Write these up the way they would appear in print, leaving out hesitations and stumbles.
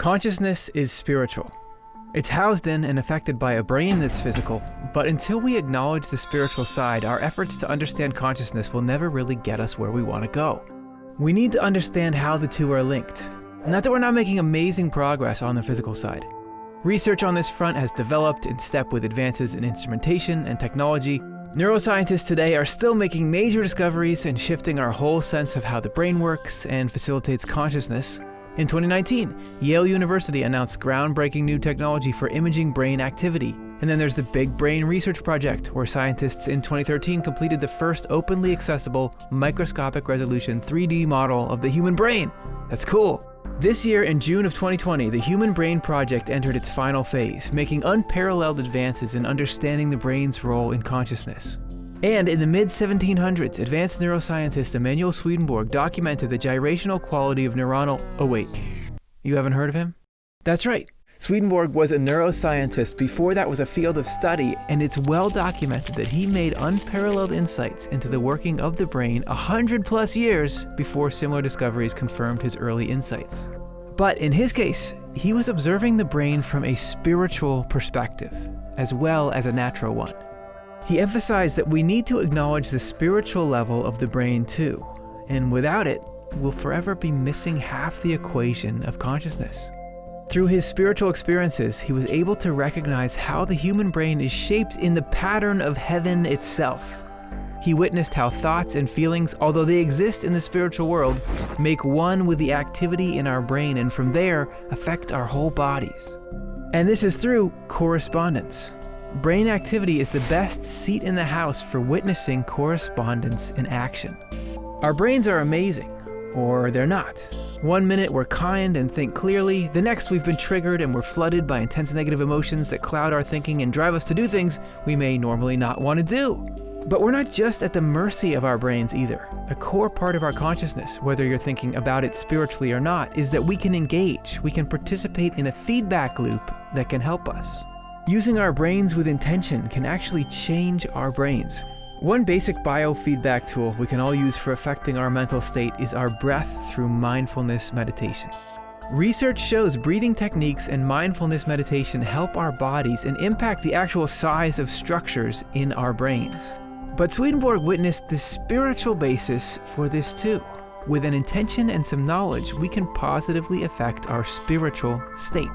Consciousness is spiritual. It's housed in and affected by a brain that's physical, but until we acknowledge the spiritual side, our efforts to understand consciousness will never really get us where we want to go. We need to understand how the two are linked. Not that we're not making amazing progress on the physical side. Research on this front has developed in step with advances in instrumentation and technology. Neuroscientists today are still making major discoveries and shifting our whole sense of how the brain works and facilitates consciousness. In 2019, Yale University announced groundbreaking new technology for imaging brain activity. And then there's the Big Brain Research Project, where scientists in 2013 completed the first openly accessible microscopic resolution 3D model of the human brain. That's cool. This year, in June of 2020, the Human Brain Project entered its final phase, making unparalleled advances in understanding the brain's role in consciousness. And in the mid-1700s, advanced neuroscientist Emanuel Swedenborg documented the gyrational quality of neuronal... Oh wait, you haven't heard of him? That's right. Swedenborg was a neuroscientist before that was a field of study, and it's well documented that he made unparalleled insights into the working of the brain 100+ years before similar discoveries confirmed his early insights. But in his case, he was observing the brain from a spiritual perspective, as well as a natural one. He emphasized that we need to acknowledge the spiritual level of the brain too, and without it, we'll forever be missing half the equation of consciousness. Through his spiritual experiences, he was able to recognize how the human brain is shaped in the pattern of heaven itself. He witnessed how thoughts and feelings, although they exist in the spiritual world, make one with the activity in our brain and from there affect our whole bodies. And this is through correspondence. Brain activity is the best seat in the house for witnessing correspondence in action. Our brains are amazing, or they're not. One minute we're kind and think clearly, the next we've been triggered and we're flooded by intense negative emotions that cloud our thinking and drive us to do things we may normally not want to do. But we're not just at the mercy of our brains either. A core part of our consciousness, whether you're thinking about it spiritually or not, is that we can engage, we can participate in a feedback loop that can help us. Using our brains with intention can actually change our brains. One basic biofeedback tool we can all use for affecting our mental state is our breath through mindfulness meditation. Research shows breathing techniques and mindfulness meditation help our bodies and impact the actual size of structures in our brains. But Swedenborg witnessed the spiritual basis for this too. With an intention and some knowledge, we can positively affect our spiritual state.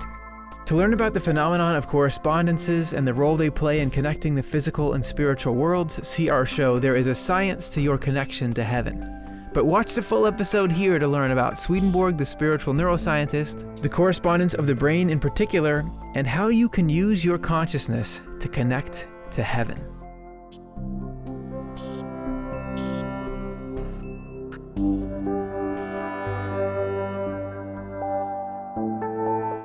To learn about the phenomenon of correspondences and the role they play in connecting the physical and spiritual worlds, see our show, There is a Science to Your Connection to Heaven. But watch the full episode here to learn about Swedenborg, the spiritual neuroscientist, the correspondence of the brain in particular, and how you can use your consciousness to connect to heaven.